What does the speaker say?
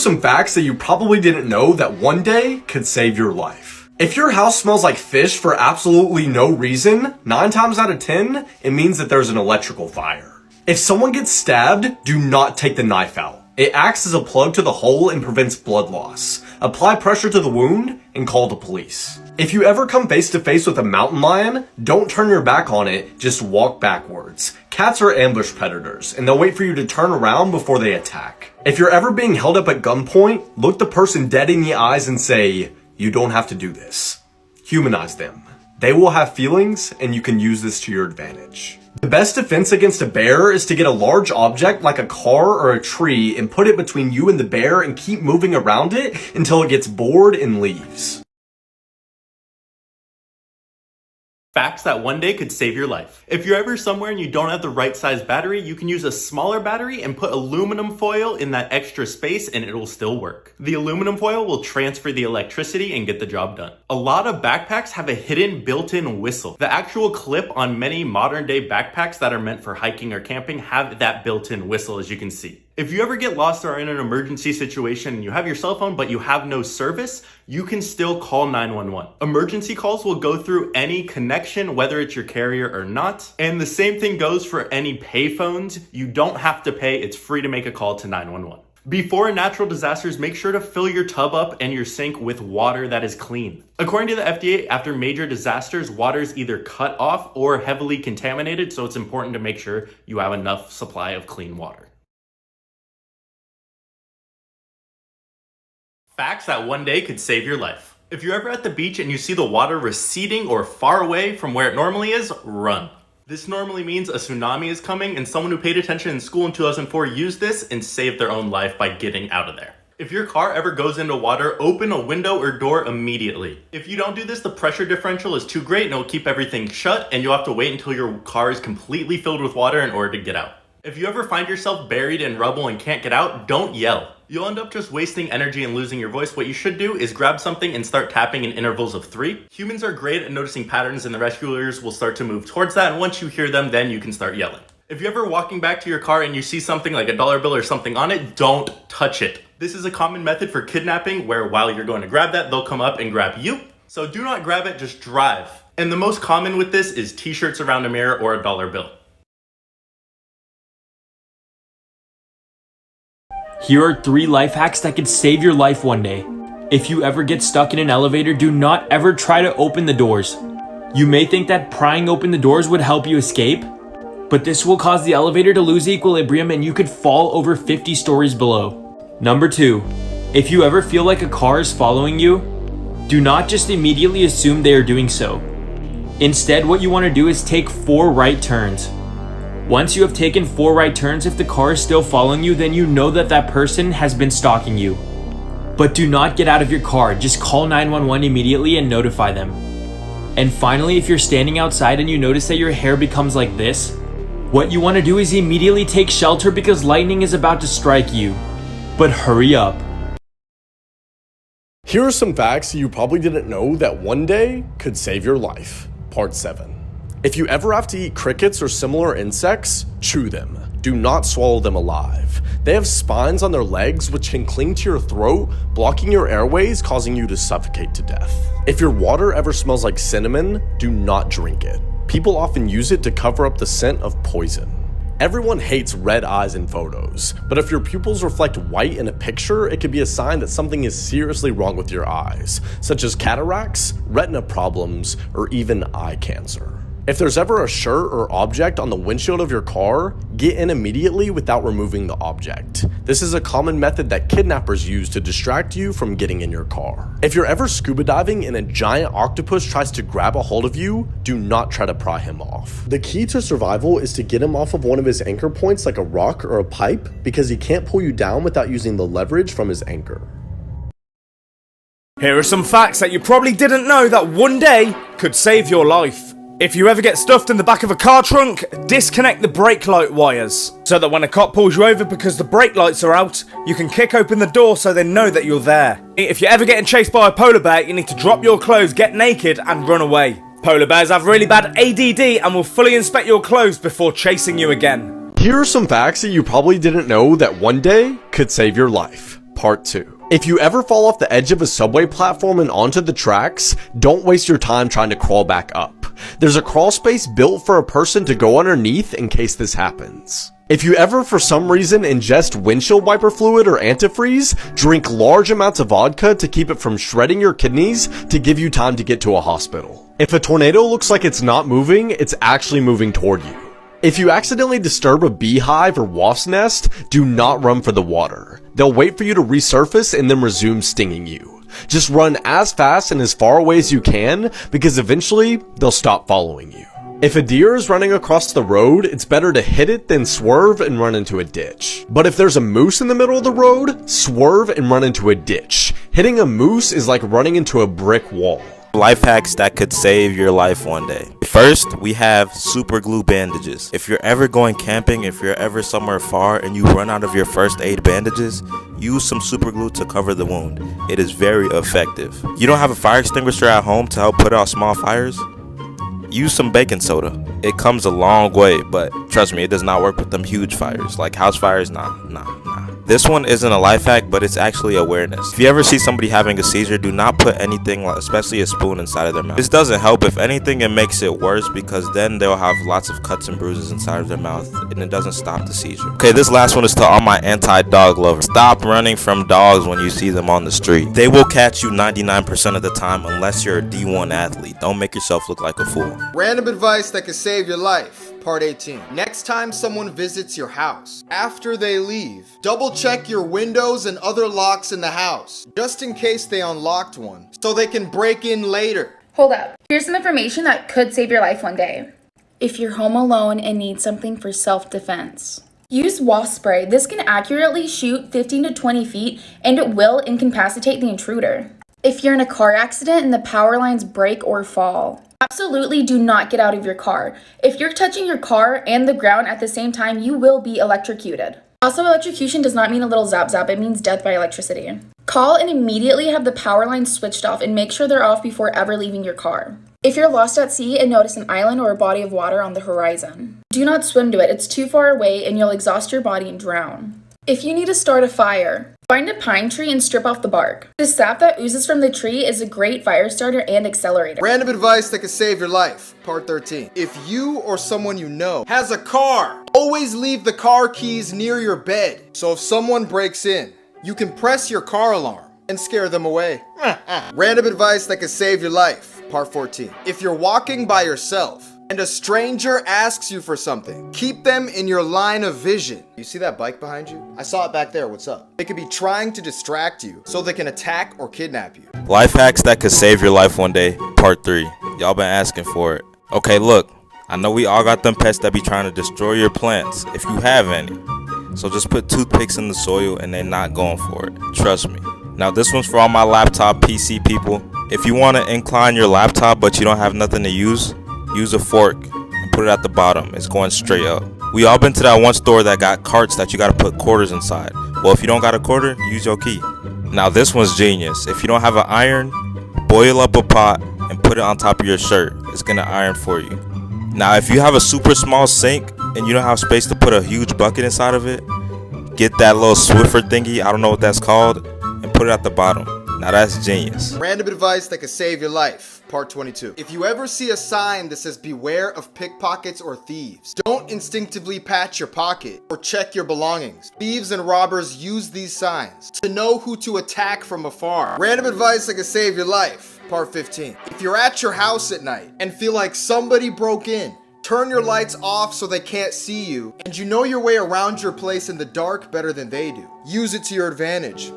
some facts that you probably didn't know that one day could save your life. If your house smells like fish for absolutely no reason, 9 times out of 10, it means that there's an electrical fire. If someone gets stabbed, do not take the knife out. It acts as a plug to the hole and prevents blood loss. Apply pressure to the wound and call the police. If you ever come face to face with a mountain lion, don't turn your back on it, just walk backwards. Cats are ambush predators, and they'll wait for you to turn around before they attack. If you're ever being held up at gunpoint, look the person dead in the eyes and say, "You don't have to do this." Humanize them. They will have feelings, and you can use this to your advantage. The best defense against a bear is to get a large object like a car or a tree and put it between you and the bear and keep moving around it until it gets bored and leaves. Facts that one day could save your life. If you're ever somewhere and you don't have the right size battery, you can use a smaller battery and put aluminum foil in that extra space and it'll still work. The aluminum foil will transfer the electricity and get the job done. A lot of backpacks have a hidden built-in whistle. The actual clip on many modern day backpacks that are meant for hiking or camping have that built-in whistle, as you can see. If you ever get lost or are in an emergency situation and you have your cell phone but you have no service, you can still call 911. Emergency calls will go through any connection, whether it's your carrier or not. And the same thing goes for any payphones. You don't have to pay, it's free to make a call to 911. Before natural disasters, make sure to fill your tub up and your sink with water that is clean. According to the FDA, after major disasters, water is either cut off or heavily contaminated, so it's important to make sure you have enough supply of clean water. Facts that one day could save your life. If you're ever at the beach and you see the water receding or far away from where it normally is, run. This normally means a tsunami is coming, and someone who paid attention in school in 2004 used this and saved their own life by getting out of there. If your car ever goes into water, open a window or door immediately. If you don't do this, the pressure differential is too great and it'll keep everything shut, and you'll have to wait until your car is completely filled with water in order to get out. If you ever find yourself buried in rubble and can't get out, don't yell. You'll end up just wasting energy and losing your voice. What you should do is grab something and start tapping in intervals of 3. Humans are great at noticing patterns, and the rescuers will start to move towards that, and once you hear them, then you can start yelling. If you're ever walking back to your car and you see something like a dollar bill or something on it, don't touch it. This is a common method for kidnapping, where while you're going to grab that, they'll come up and grab you. So do not grab it, just drive. And the most common with this is t-shirts around a mirror or a dollar bill. Here are 3 life hacks that could save your life one day. If you ever get stuck in an elevator, do not ever try to open the doors. You may think that prying open the doors would help you escape, but this will cause the elevator to lose equilibrium and you could fall over 50 stories below. Number 2, if you ever feel like a car is following you, do not just immediately assume they are doing so. Instead, what you want to do is take 4 right turns. Once you have taken 4 right turns, if the car is still following you, then you know that that person has been stalking you. But do not get out of your car, just call 911 immediately and notify them. And finally, if you're standing outside and you notice that your hair becomes like this, what you want to do is immediately take shelter because lightning is about to strike you. But hurry up. Here are some facts you probably didn't know that one day could save your life. Part 7. If you ever have to eat crickets or similar insects, chew them. Do not swallow them alive. They have spines on their legs which can cling to your throat, blocking your airways, causing you to suffocate to death. If your water ever smells like cinnamon, do not drink it. People often use it to cover up the scent of poison. Everyone hates red eyes in photos, but if your pupils reflect white in a picture, it could be a sign that something is seriously wrong with your eyes, such as cataracts, retina problems, or even eye cancer. If there's ever a shirt or object on the windshield of your car, get in immediately without removing the object. This is a common method that kidnappers use to distract you from getting in your car. If you're ever scuba diving and a giant octopus tries to grab a hold of you, do not try to pry him off. The key to survival is to get him off of one of his anchor points like a rock or a pipe, because he can't pull you down without using the leverage from his anchor. Here are some facts that you probably didn't know that one day could save your life. If you ever get stuffed in the back of a car trunk, disconnect the brake light wires, so that when a cop pulls you over because the brake lights are out, you can kick open the door so they know that you're there. If you're ever getting chased by a polar bear, you need to drop your clothes, get naked, and run away. Polar bears have really bad ADD and will fully inspect your clothes before chasing you again. Here are some facts that you probably didn't know that one day could save your life. Part 2. If you ever fall off the edge of a subway platform and onto the tracks, don't waste your time trying to crawl back up. There's a crawl space built for a person to go underneath in case this happens. If you ever for some reason ingest windshield wiper fluid or antifreeze, drink large amounts of vodka to keep it from shredding your kidneys to give you time to get to a hospital. If a tornado looks like it's not moving, it's actually moving toward you. If you accidentally disturb a beehive or wasp's nest, do not run for the water. They'll wait for you to resurface and then resume stinging you. Just run as fast and as far away as you can, because eventually they'll stop following you. If a deer is running across the road, it's better to hit it than swerve and run into a ditch. But if there's a moose in the middle of the road, swerve and run into a ditch. Hitting a moose is like running into a brick wall. Life hacks that could save your life one day. First, we have super glue bandages. If you're ever going camping, if you're ever somewhere far and you run out of your first aid bandages, use some super glue to cover the wound. It is very effective. You don't have a fire extinguisher at home to help put out small fires? Use some baking soda. It comes a long way, but trust me, it does not work with them huge fires. Like house fires, nah. This one isn't a life hack, but it's actually awareness. If you ever see somebody having a seizure, do not put anything, especially a spoon, inside of their mouth. This doesn't help. If anything, it makes it worse because then they'll have lots of cuts and bruises inside of their mouth and it doesn't stop the seizure. Okay, this last one is to all my anti-dog lovers. Stop running from dogs when you see them on the street. They will catch you 99% of the time unless you're a D1 athlete. Don't make yourself look like a fool. Random advice that could save your life. Part 18. Next time someone visits your house, after they leave, double check your windows and other locks in the house, just in case they unlocked one, so they can break in later. Hold up. Here's some information that could save your life one day. If you're home alone and need something for self-defense, use wasp spray. This can accurately shoot 15 to 20 feet and it will incapacitate the intruder. If you're in a car accident and the power lines break or fall, absolutely do not get out of your car. If you're touching your car and the ground at the same time, you will be electrocuted. Also, electrocution does not mean a little zap zap, it means death by electricity. Call and immediately have the power lines switched off and make sure they're off before ever leaving your car. If you're lost at sea and notice an island or a body of water on the horizon, do not swim to it. It's too far away and you'll exhaust your body and drown. If you need to start a fire, find a pine tree and strip off the bark. The sap that oozes from the tree is a great fire starter and accelerator. Random advice that could save your life. Part 13. If you or someone you know has a car, always leave the car keys near your bed. So if someone breaks in, you can press your car alarm and scare them away. Random advice that could save your life. Part 14. If you're walking by yourself and a stranger asks you for something, keep them in your line of vision. You see that bike behind you? I saw it back there. What's up? They could be trying to distract you so they can attack or kidnap you. Life hacks that could save your life one day. Part 3. Y'all been asking for it. Okay, look. I know we all got them pets that be trying to destroy your plants, if you have any. So just put toothpicks in the soil and they're not going for it. Trust me. Now this one's for all my laptop PC people. If you want to incline your laptop but you don't have nothing to use a fork and put it at the bottom. It's going straight up. We all been to that one store that got carts that you gotta put quarters inside. Well, if you don't got a quarter, use your key. Now this one's genius. If you don't have an iron, boil up a pot and put it on top of your shirt. It's gonna iron for you. Now if you have a super small sink and you don't have space to put a huge bucket inside of it, get that little Swiffer thingy, I don't know what that's called, and put it at the bottom. Now that's genius. Random advice that could save your life. Part 22. If you ever see a sign that says beware of pickpockets or thieves, don't instinctively pat your pocket or check your belongings. Thieves and robbers use these signs to know who to attack from afar. Random advice that could save your life. Part 15. If you're at your house at night and feel like somebody broke in, turn your lights off so they can't see you, and you know your way around your place in the dark better than they do. Use it to your advantage.